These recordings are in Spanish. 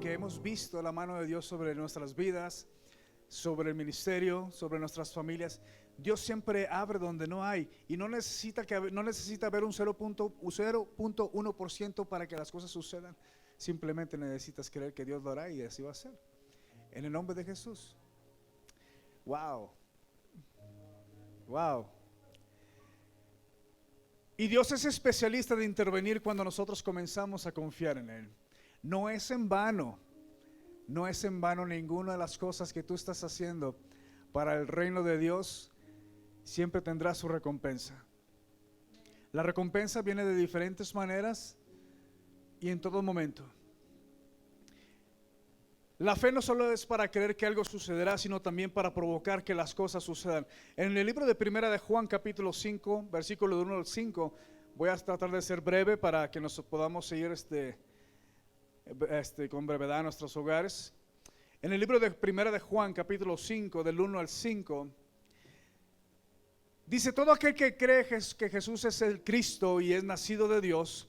que hemos visto la mano de Dios sobre nuestras vidas, sobre el ministerio, sobre nuestras familias. Dios siempre abre donde no hay y no necesita haber un 0.1% para que las cosas sucedan. Simplemente necesitas creer que Dios lo hará y así va a ser. En el nombre de Jesús. Wow. Wow. Y Dios es especialista de intervenir cuando nosotros comenzamos a confiar en Él. No es en vano ninguna de las cosas que tú estás haciendo para el reino de Dios. Siempre tendrá su recompensa. La recompensa viene de diferentes maneras y en todo momento. La fe no solo es para creer que algo sucederá, sino también para provocar que las cosas sucedan. En el libro de Primera de Juan, capítulo 5, versículo de 1 al 5, voy a tratar de ser breve para que nos podamos seguir con brevedad a nuestros hogares. En el libro de Primera de Juan, capítulo 5, del 1 al 5, dice: todo aquel que cree que Jesús es el Cristo y es nacido de Dios,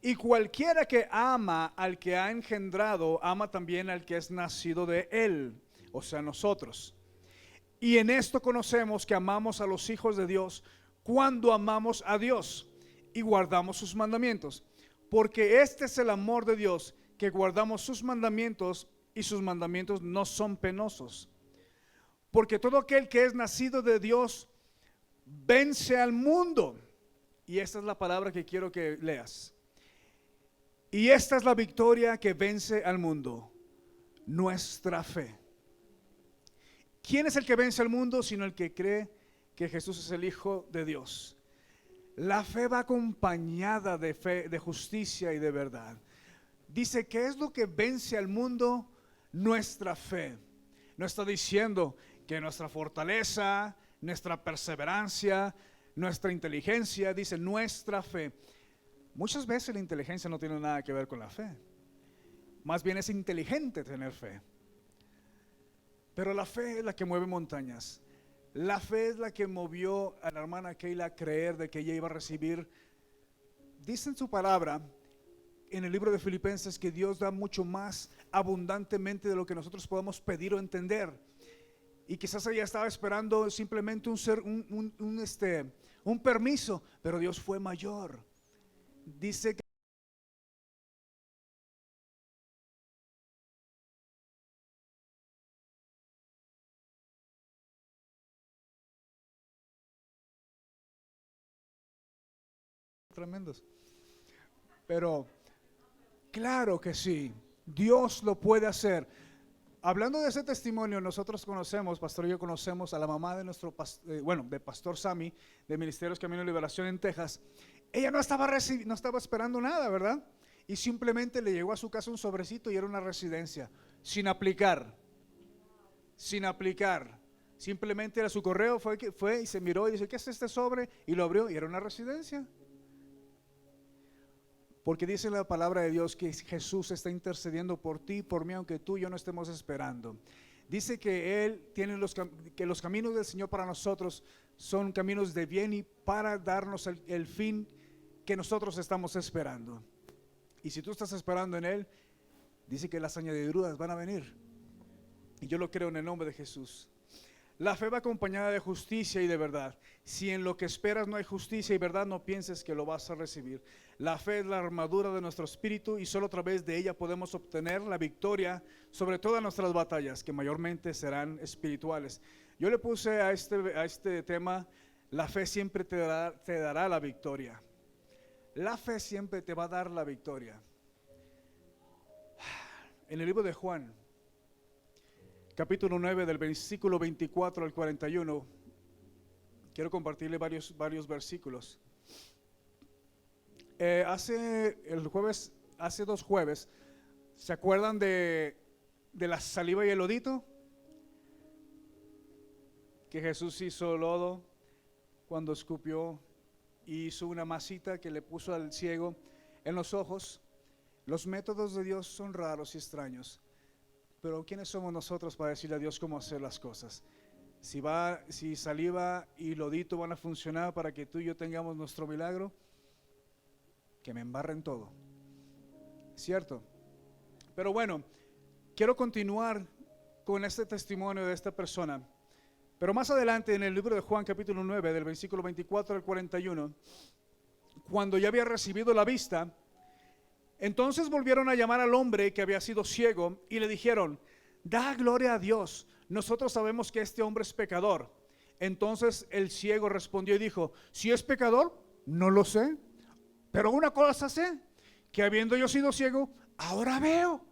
y cualquiera que ama al que ha engendrado, ama también al que es nacido de él, o sea, nosotros. Y en esto conocemos que amamos a los hijos de Dios, cuando amamos a Dios y guardamos sus mandamientos. Porque este es el amor de Dios, que guardamos sus mandamientos, y sus mandamientos no son penosos. Porque todo aquel que es nacido de Dios vence al mundo. Y esta es la palabra que quiero que leas. Y esta es la victoria que vence al mundo: nuestra fe. ¿Quién es el que vence al mundo sino el que cree que Jesús es el Hijo de Dios? La fe va acompañada de fe, de justicia y de verdad. Dice: ¿qué es lo que vence al mundo? Nuestra fe. No está diciendo que nuestra fortaleza, nuestra perseverancia, nuestra inteligencia. Dice nuestra fe. Muchas veces la inteligencia no tiene nada que ver con la fe. Más bien es inteligente tener fe. Pero la fe es la que mueve montañas. La fe es la que movió a la hermana Keila a creer de que ella iba a recibir. Dice en su palabra, en el libro de Filipenses, que Dios da mucho más abundantemente de lo que nosotros podamos pedir o entender. Y quizás ella estaba esperando simplemente un permiso, pero Dios fue mayor. Dice que tremendos. Pero claro que sí, Dios lo puede hacer. Hablando de ese testimonio, nosotros conocemos, pastor y yo conocemos a la mamá de de pastor Sammy, de Ministerios Camino de Liberación en Texas. Ella no estaba esperando nada, ¿verdad? Y simplemente le llegó a su casa un sobrecito y era una residencia, sin aplicar. Simplemente era su correo, fue y se miró y dice: ¿qué es este sobre? Y lo abrió y era una residencia. Porque dice la palabra de Dios que Jesús está intercediendo por ti y por mí, aunque tú y yo no estemos esperando. Dice que Él tiene que los caminos del Señor para nosotros son caminos de bien y para darnos el fin que nosotros estamos esperando. Y si tú estás esperando en Él, dice que las añadiduras van a venir. Y yo lo creo en el nombre de Jesús. La fe va acompañada de justicia y de verdad. Si en lo que esperas no hay justicia y verdad, no pienses que lo vas a recibir. La fe es la armadura de nuestro espíritu y solo a través de ella podemos obtener la victoria sobre todas nuestras batallas, que mayormente serán espirituales. Yo le puse a este tema: la fe siempre te dará la victoria. La fe siempre te va a dar la victoria. En el libro de Juan, capítulo 9, del versículo 24 al 41, quiero compartirle varios versículos. Hace 2 jueves, ¿se acuerdan de la saliva y el lodito? Que Jesús hizo lodo cuando escupió y hizo una masita que le puso al ciego en los ojos. Los métodos de Dios son raros y extraños. Pero ¿quiénes somos nosotros para decirle a Dios cómo hacer las cosas? Si saliva y lodito van a funcionar para que tú y yo tengamos nuestro milagro, que me embarren todo, ¿cierto? Pero bueno, quiero continuar con este testimonio de esta persona. Pero más adelante en el libro de Juan capítulo 9, del versículo 24 al 41, cuando ya había recibido la vista, entonces volvieron a llamar al hombre que había sido ciego y le dijeron: da gloria a Dios, nosotros sabemos que este hombre es pecador. Entonces el ciego respondió y dijo: si es pecador, no lo sé, pero una cosa sé, que habiendo yo sido ciego, ahora veo.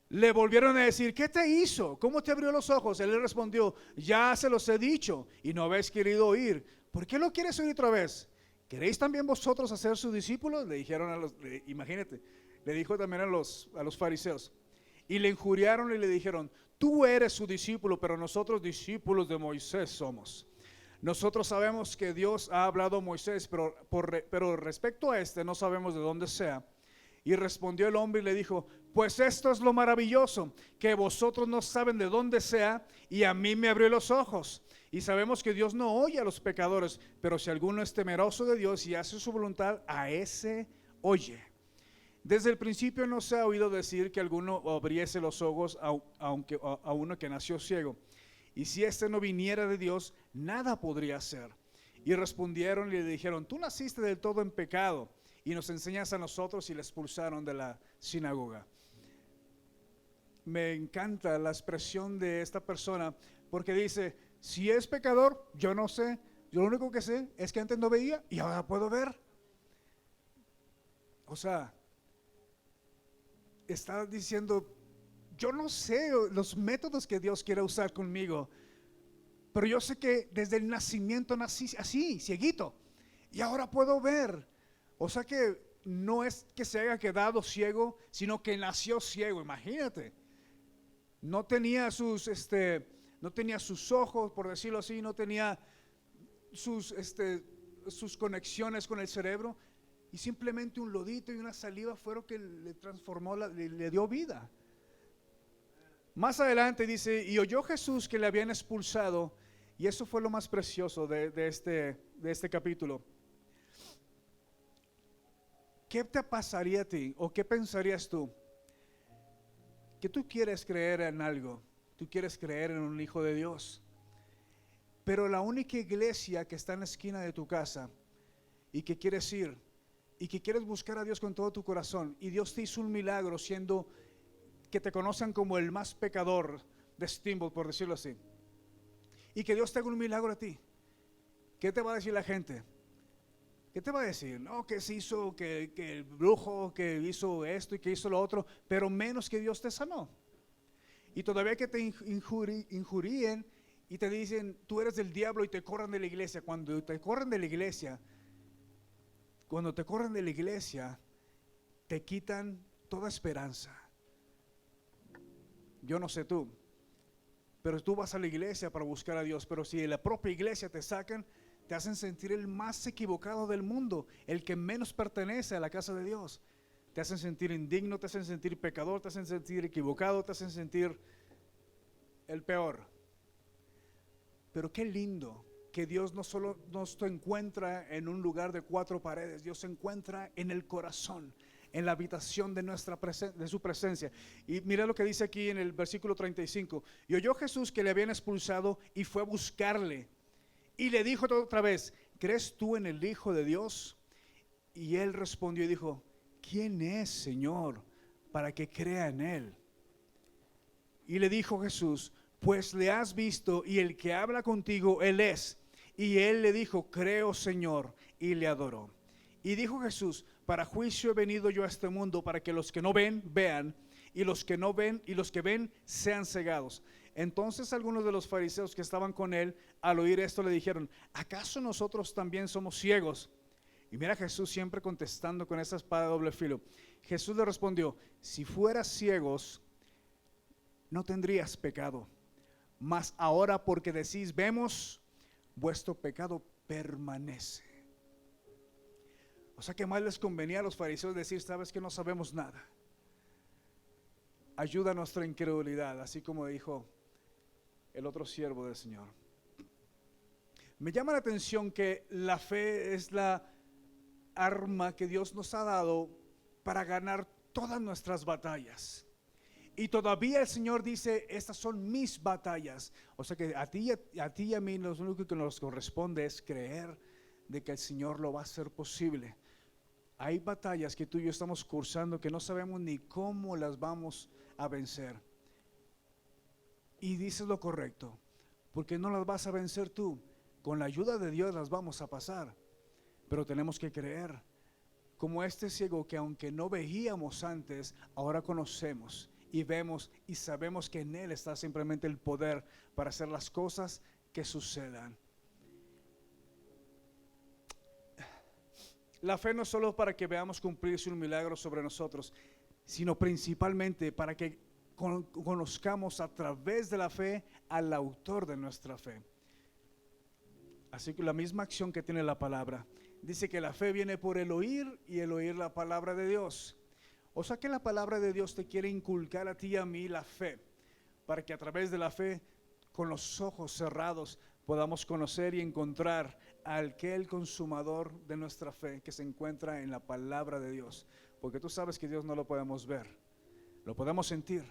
Le volvieron a decir: ¿qué te hizo? ¿Cómo te abrió los ojos? Él le respondió: ya se los he dicho y no habéis querido oír. ¿Por qué lo quieres oír otra vez? ¿Queréis también vosotros hacer sus discípulos? Le dijeron a los, imagínate, le dijo también a los fariseos. Y le injuriaron y le dijeron: tú eres su discípulo, pero nosotros discípulos de Moisés somos. Nosotros sabemos que Dios ha hablado a Moisés, pero respecto a este no sabemos de dónde sea. Y respondió el hombre y le dijo: pues esto es lo maravilloso, que vosotros no saben de dónde sea, y a mí me abrió los ojos. Y sabemos que Dios no oye a los pecadores, pero si alguno es temeroso de Dios y hace su voluntad, a ese oye. Desde el principio no se ha oído decir que alguno abriese los ojos a uno que nació ciego. Y si éste no viniera de Dios, nada podría hacer. Y respondieron y le dijeron: tú naciste del todo en pecado y nos enseñas a nosotros. Y le expulsaron de la sinagoga. Me encanta la expresión de esta persona, porque dice: si es pecador, yo no sé. Yo lo único que sé es que antes no veía y ahora puedo ver. O sea, está diciendo: yo no sé los métodos que Dios quiere usar conmigo, pero yo sé que desde el nacimiento nací así, cieguito, y ahora puedo ver. O sea que no es que se haya quedado ciego, sino que nació ciego. Imagínate, no tenía no tenía sus ojos, por decirlo así, no tenía sus conexiones con el cerebro, y simplemente un lodito y una saliva fueron que le transformó, le dio vida. Más adelante dice: y oyó Jesús que le habían expulsado, y eso fue lo más precioso de este capítulo. ¿Qué te pasaría a ti, o qué pensarías tú? Que tú quieres creer en algo, tú quieres creer en un hijo de Dios, pero la única iglesia que está en la esquina de tu casa, y que quieres ir, y que quieres buscar a Dios con todo tu corazón, y Dios te hizo un milagro siendo que te conocen como el más pecador de Steamboat, por decirlo así, y que Dios te haga un milagro a ti, ¿qué te va a decir la gente? ¿Qué te va a decir? No, que se hizo, que el brujo, que hizo esto y que hizo lo otro, pero menos que Dios te sanó. Y todavía que te injuríen y te dicen: tú eres del diablo, y te corran de la iglesia. Cuando te corren de la iglesia, te quitan toda esperanza. Yo no sé tú, pero tú vas a la iglesia para buscar a Dios, pero si de la propia iglesia te sacan, te hacen sentir el más equivocado del mundo, el que menos pertenece a la casa de Dios. Te hacen sentir indigno, te hacen sentir pecador, te hacen sentir equivocado, te hacen sentir el peor. Pero qué lindo que Dios no solo nos encuentra en un lugar de cuatro paredes, Dios se encuentra en el corazón, en la habitación de su presencia. Y mira lo que dice aquí en el versículo 35. Y oyó Jesús que le habían expulsado y fue a buscarle. Y le dijo otra vez: ¿crees tú en el Hijo de Dios? Y él respondió y dijo: ¿quién es, Señor, para que crea en él? Y le dijo Jesús: pues le has visto, y el que habla contigo, él es. Y él le dijo: creo, Señor, y le adoró. Y dijo Jesús: para juicio he venido yo a este mundo, para que los que no ven, vean, y los que no ven y los que ven sean cegados. Entonces algunos de los fariseos que estaban con él, al oír esto, le dijeron: ¿acaso nosotros también somos ciegos? Y mira Jesús siempre contestando con esa espada de doble filo. Jesús le respondió: si fueras ciegos, no tendrías pecado, mas ahora porque decís vemos, vuestro pecado permanece. O sea que más les convenía a los fariseos decir: sabes que no sabemos nada, ayuda a nuestra incredulidad, así como dijo el otro siervo del Señor. Me llama la atención que la fe es la arma que Dios nos ha dado para ganar todas nuestras batallas. Y todavía el Señor dice, estas son mis batallas. O sea que a ti y a mí lo único que nos corresponde es creer de que el Señor lo va a hacer posible. Hay batallas que tú y yo estamos cursando que no sabemos ni cómo las vamos a vencer. Y dices lo correcto, porque no las vas a vencer tú. Con la ayuda de Dios las vamos a pasar. Pero tenemos que creer. Como este ciego que aunque no veíamos antes, ahora conocemos y vemos y sabemos que en Él está simplemente el poder para hacer las cosas que sucedan. La fe no es solo para que veamos cumplirse un milagro sobre nosotros, sino principalmente para que conozcamos a través de la fe al autor de nuestra fe. Así que la misma acción que tiene la palabra. Dice que la fe viene por el oír y el oír la palabra de Dios. O sea que la palabra de Dios te quiere inculcar a ti y a mí la fe, para que a través de la fe, con los ojos cerrados, podamos conocer y encontrar al aquel consumador de nuestra fe que se encuentra en la palabra de Dios. Porque tú sabes que Dios no lo podemos ver, lo podemos sentir,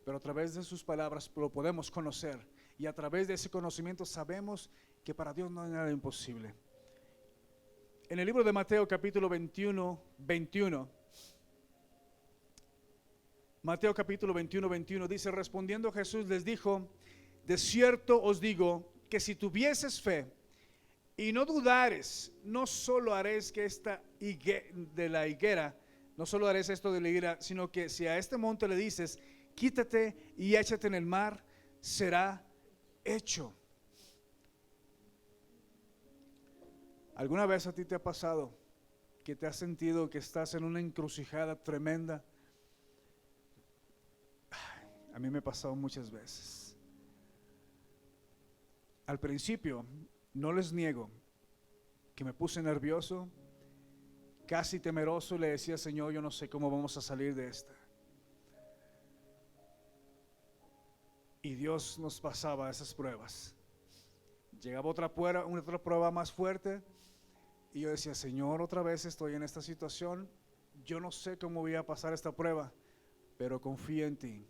pero a través de sus palabras lo podemos conocer. Y a través de ese conocimiento sabemos que para Dios no hay nada imposible. En el libro de Mateo capítulo 21, Mateo capítulo 21 dice, respondiendo Jesús les dijo, de cierto os digo que si tuvieses fe y no dudares, no solo haréis que esta de la higuera, no solo haréis esto de la higuera, sino que si a este monte le dices, quítate y échate en el mar, será hecho. ¿Alguna vez a ti te ha pasado que te has sentido que estás en una encrucijada tremenda? A mí me ha pasado muchas veces. Al principio, no les niego que me puse nervioso, casi temeroso, y le decía, Señor, yo no sé cómo vamos a salir de esta. Y Dios nos pasaba esas pruebas. Llegaba otra prueba más fuerte, y yo decía, Señor, otra vez estoy en esta situación, yo no sé cómo voy a pasar esta prueba, pero confío en ti.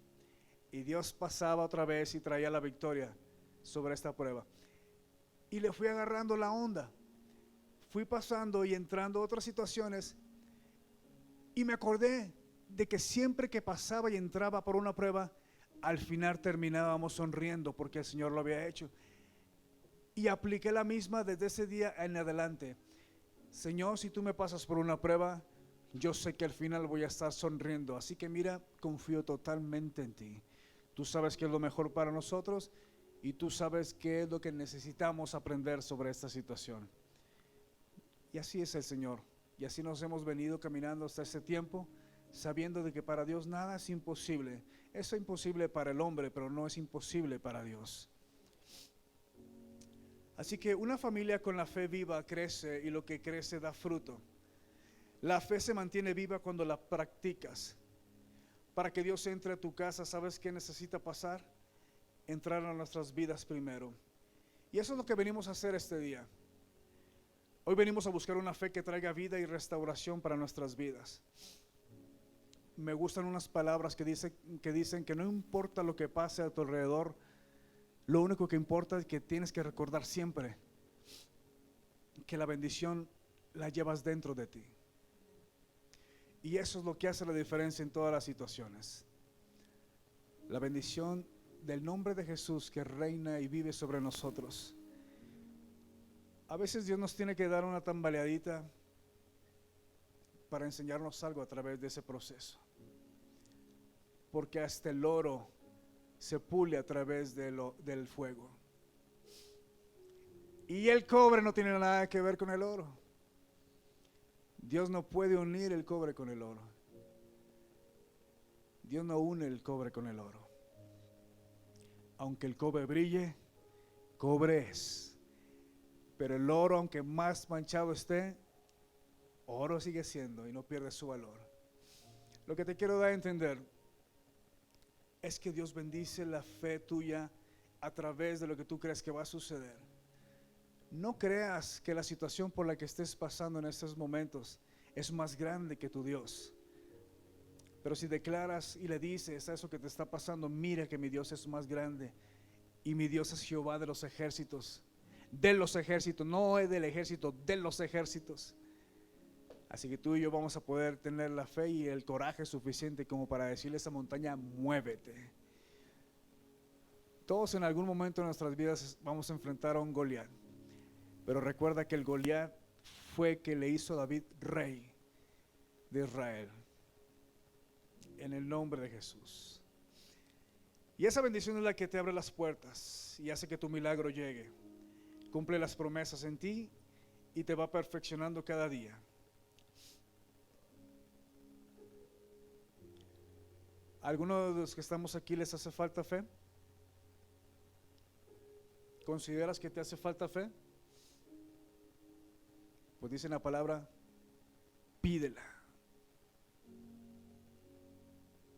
Y Dios pasaba otra vez y traía la victoria sobre esta prueba. Y le fui agarrando la onda. Fui pasando y entrando a otras situaciones. Y me acordé de que siempre que pasaba y entraba por una prueba, al final terminábamos sonriendo porque el Señor lo había hecho. Y apliqué la misma desde ese día en adelante. Señor, si tú me pasas por una prueba, yo sé que al final voy a estar sonriendo. Así que mira, confío totalmente en ti. Tú sabes qué es lo mejor para nosotros y tú sabes qué es lo que necesitamos aprender sobre esta situación. Y así es el Señor. Y así nos hemos venido caminando hasta este tiempo, sabiendo de que para Dios nada es imposible. Es imposible para el hombre, pero no es imposible para Dios. Así que una familia con la fe viva crece y lo que crece da fruto. La fe se mantiene viva cuando la practicas. Para que Dios entre a tu casa, ¿sabes qué necesita pasar? Entrar a nuestras vidas primero. Y eso es lo que venimos a hacer este día. Hoy venimos a buscar una fe que traiga vida y restauración para nuestras vidas. Me gustan unas palabras que dicen que no importa lo que pase a tu alrededor, lo único que importa es que tienes que recordar siempre que la bendición la llevas dentro de ti. Y eso es lo que hace la diferencia en todas las situaciones. La bendición del nombre de Jesús que reina y vive sobre nosotros. A veces Dios nos tiene que dar una tambaleadita para enseñarnos algo a través de ese proceso. Porque hasta el oro se pule a través del fuego. Y el cobre no tiene nada que ver con el oro. Dios no puede unir el cobre con el oro. Dios no une el cobre con el oro. Aunque el cobre brille, cobre es. Pero el oro, aunque más manchado esté, oro sigue siendo y no pierde su valor. Lo que te quiero dar a entender es que Dios bendice la fe tuya a través de lo que tú crees que va a suceder. No creas que la situación por la que estés pasando en estos momentos es más grande que tu Dios. Pero si declaras y le dices a eso que te está pasando, mira que mi Dios es más grande y mi Dios es Jehová de los ejércitos, no es del ejército, de los ejércitos. Así que tú y yo vamos a poder tener la fe y el coraje suficiente como para decirle a esa montaña, muévete. Todos en algún momento de nuestras vidas vamos a enfrentar a un Goliat, pero recuerda que el Goliat fue que le hizo a David rey de Israel, en el nombre de Jesús. Y esa bendición es la que te abre las puertas y hace que tu milagro llegue, cumple las promesas en ti y te va perfeccionando cada día. ¿A alguno de los que estamos aquí les hace falta fe? ¿Consideras que te hace falta fe? Pues dice la palabra, pídela.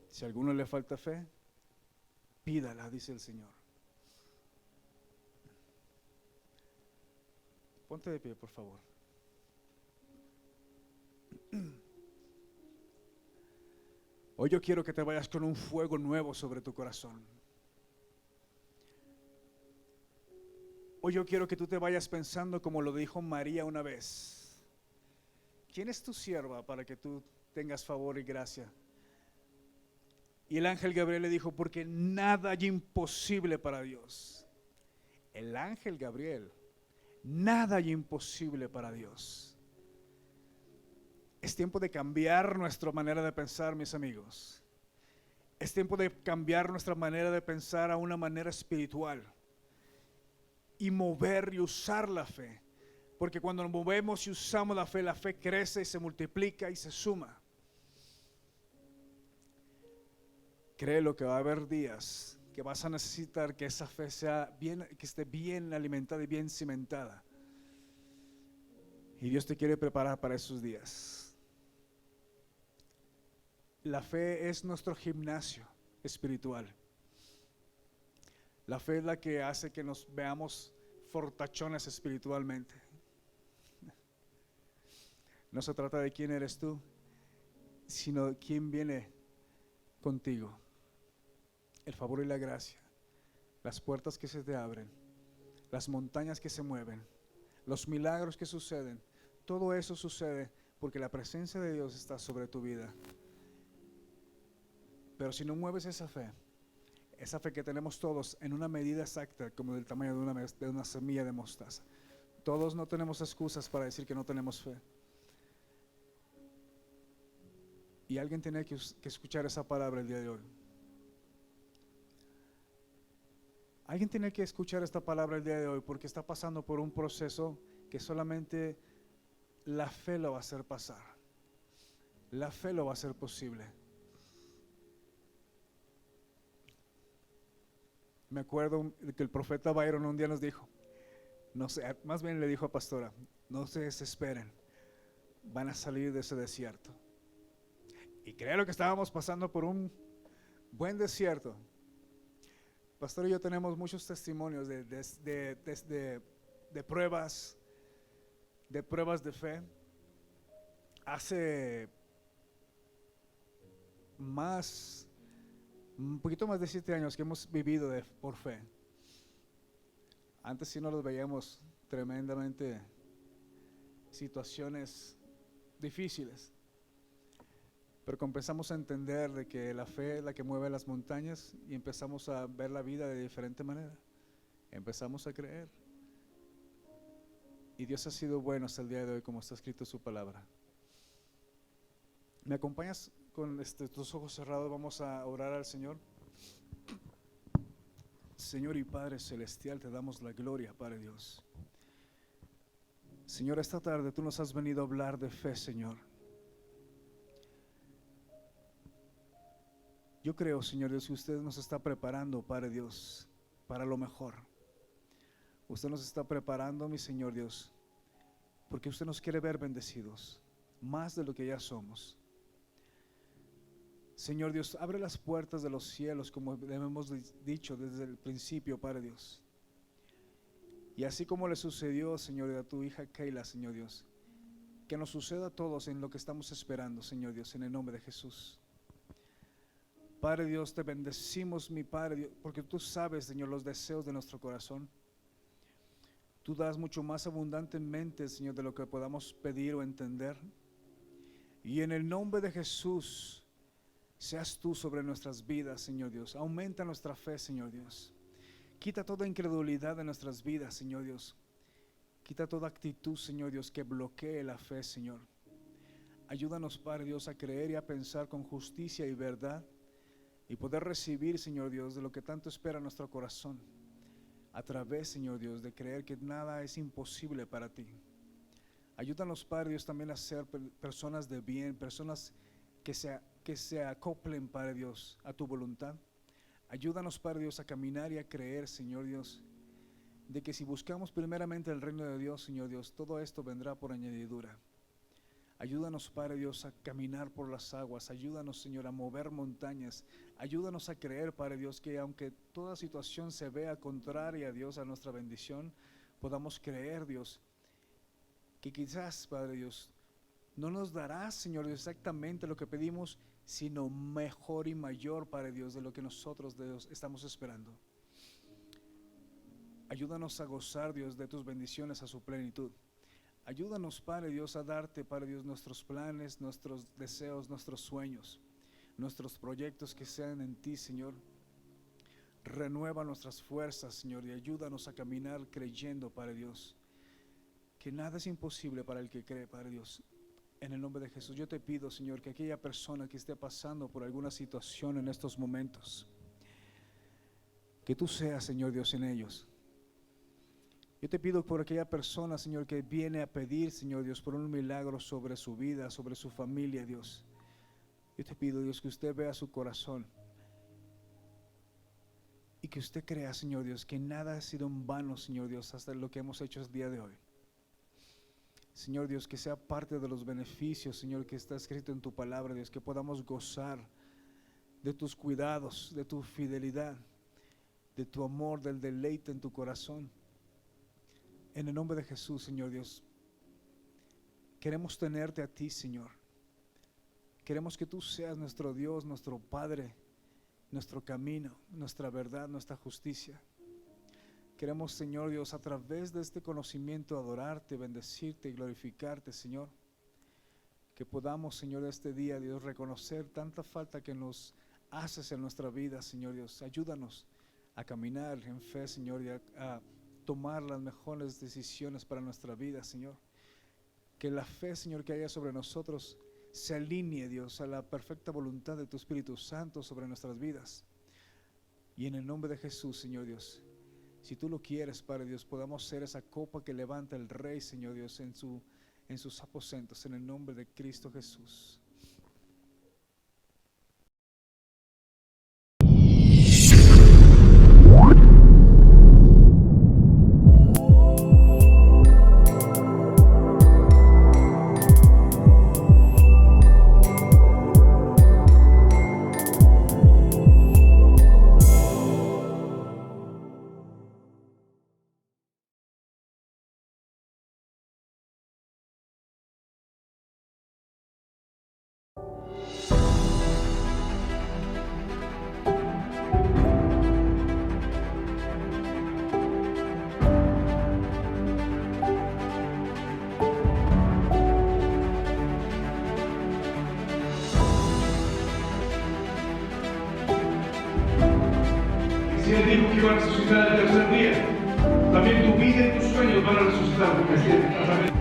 Si a alguno le falta fe, pídala, dice el Señor. Ponte de pie, por favor. Hoy yo quiero que te vayas con un fuego nuevo sobre tu corazón. Hoy yo quiero que tú te vayas pensando como lo dijo María una vez. ¿Quién es tu sierva para que tú tengas favor y gracia? Y el ángel Gabriel le dijo, porque nada hay imposible para Dios. El ángel Gabriel, nada hay imposible para Dios. Es tiempo de cambiar nuestra manera de pensar, mis amigos. Es tiempo de cambiar nuestra manera de pensar a una manera espiritual y mover y usar la fe. Porque cuando nos movemos y usamos la fe crece y se multiplica y se suma. Créelo que va a haber días que vas a necesitar que esa fe sea bien, que esté bien alimentada y bien cimentada. Y Dios te quiere preparar para esos días. La fe es nuestro gimnasio espiritual. La fe es la que hace que nos veamos fortachones espiritualmente. No se trata de quién eres tú, sino de quién viene contigo. El favor y la gracia, las puertas que se te abren, las montañas que se mueven, los milagros que suceden, todo eso sucede porque la presencia de Dios está sobre tu vida. Pero si no mueves esa fe que tenemos todos en una medida exacta, como del tamaño de una semilla de mostaza, todos no tenemos excusas para decir que no tenemos fe. Y alguien tiene que escuchar esa palabra el día de hoy. Alguien tiene que escuchar esta palabra el día de hoy porque está pasando por un proceso que solamente la fe lo va a hacer pasar. La fe lo va a hacer posible. Me acuerdo que el profeta Byron un día nos dijo, no sé, más bien le dijo a Pastora, no se desesperen, van a salir de ese desierto. Y creo que estábamos pasando por un buen desierto. Pastor y yo tenemos muchos testimonios de pruebas de fe. Hace un poquito más de 7 años que hemos vivido por fe. Antes sí no los veíamos tremendamente situaciones difíciles, pero comenzamos a entender de que la fe es la que mueve las montañas y empezamos a ver la vida de diferente manera. Empezamos a creer y Dios ha sido bueno hasta el día de hoy, como está escrito en su palabra. ¿Me acompañas con tus ojos cerrados? Vamos a orar al Señor. Señor y Padre Celestial, te damos la gloria, Padre Dios. Señor, esta tarde tú nos has venido a hablar de fe, Señor. Yo creo, Señor Dios, que usted nos está preparando, Padre Dios, para lo mejor. Usted nos está preparando, mi Señor Dios, porque usted nos quiere ver bendecidos, más de lo que ya somos. Señor Dios, abre las puertas de los cielos, como le hemos dicho desde el principio, Padre Dios. Y así como le sucedió, Señor, a tu hija Keila, Señor Dios, que nos suceda a todos en lo que estamos esperando, Señor Dios, en el nombre de Jesús. Padre Dios, te bendecimos, mi Padre Dios, porque tú sabes, Señor, los deseos de nuestro corazón. Tú das mucho más abundantemente, Señor, de lo que podamos pedir o entender. Y en el nombre de Jesús, seas tú sobre nuestras vidas, Señor Dios. Aumenta nuestra fe, Señor Dios. Quita toda incredulidad de nuestras vidas, Señor Dios. Quita toda actitud, Señor Dios, que bloquee la fe, Señor. Ayúdanos, Padre Dios, a creer y a pensar con justicia y verdad, y poder recibir, Señor Dios, de lo que tanto espera nuestro corazón, a través, Señor Dios, de creer que nada es imposible para ti. Ayúdanos, Padre Dios, también a ser personas de bien, personas que se acoplen, Padre Dios, a tu voluntad. Ayúdanos, Padre Dios, a caminar y a creer, Señor Dios, de que si buscamos primeramente el reino de Dios, Señor Dios, todo esto vendrá por añadidura. Ayúdanos, Padre Dios, a caminar por las aguas. Ayúdanos, Señor, a mover montañas. Ayúdanos a creer, Padre Dios, que aunque toda situación se vea contraria a Dios, a nuestra bendición, podamos creer, Dios, que quizás, Padre Dios, no nos darás, Señor Dios, exactamente lo que pedimos, sino mejor y mayor, Padre Dios, de lo que nosotros, Dios, estamos esperando. Ayúdanos a gozar, Dios, de tus bendiciones a su plenitud. Ayúdanos, Padre Dios, a darte, Padre Dios, nuestros planes, nuestros deseos, nuestros sueños, nuestros proyectos que sean en ti, Señor. Renueva nuestras fuerzas, Señor, y ayúdanos a caminar creyendo, Padre Dios, que nada es imposible para el que cree, Padre Dios. En el nombre de Jesús, yo te pido, Señor, que aquella persona que esté pasando por alguna situación en estos momentos, que tú seas, Señor Dios, en ellos. Yo te pido por aquella persona, Señor, que viene a pedir, Señor Dios, por un milagro sobre su vida, sobre su familia, Dios. Yo te pido, Dios, que usted vea su corazón y que usted crea, Señor Dios, que nada ha sido en vano, Señor Dios, hasta lo que hemos hecho el día de hoy. Señor Dios, que sea parte de los beneficios, Señor, que está escrito en tu palabra, Dios, que podamos gozar de tus cuidados, de tu fidelidad, de tu amor, del deleite en tu corazón. En el nombre de Jesús, Señor Dios, queremos tenerte a ti, Señor. Queremos que tú seas nuestro Dios, nuestro Padre, nuestro camino, nuestra verdad, nuestra justicia. Queremos, Señor Dios, a través de este conocimiento adorarte, bendecirte y glorificarte, Señor. Que podamos, Señor, este día, Dios, reconocer tanta falta que nos haces en nuestra vida, Señor Dios. Ayúdanos a caminar en fe, Señor, y a tomar las mejores decisiones para nuestra vida, Señor. Que la fe, Señor, que haya sobre nosotros se alinee, Dios, a la perfecta voluntad de tu Espíritu Santo sobre nuestras vidas. Y en el nombre de Jesús, Señor Dios, si tú lo quieres, Padre Dios, podamos ser esa copa que levanta el Rey, Señor Dios, en sus aposentos, en el nombre de Cristo Jesús. Si Él dijo que iba a resucitar el tercer día, también tu vida y tus sueños van a resucitar, porque así es, a través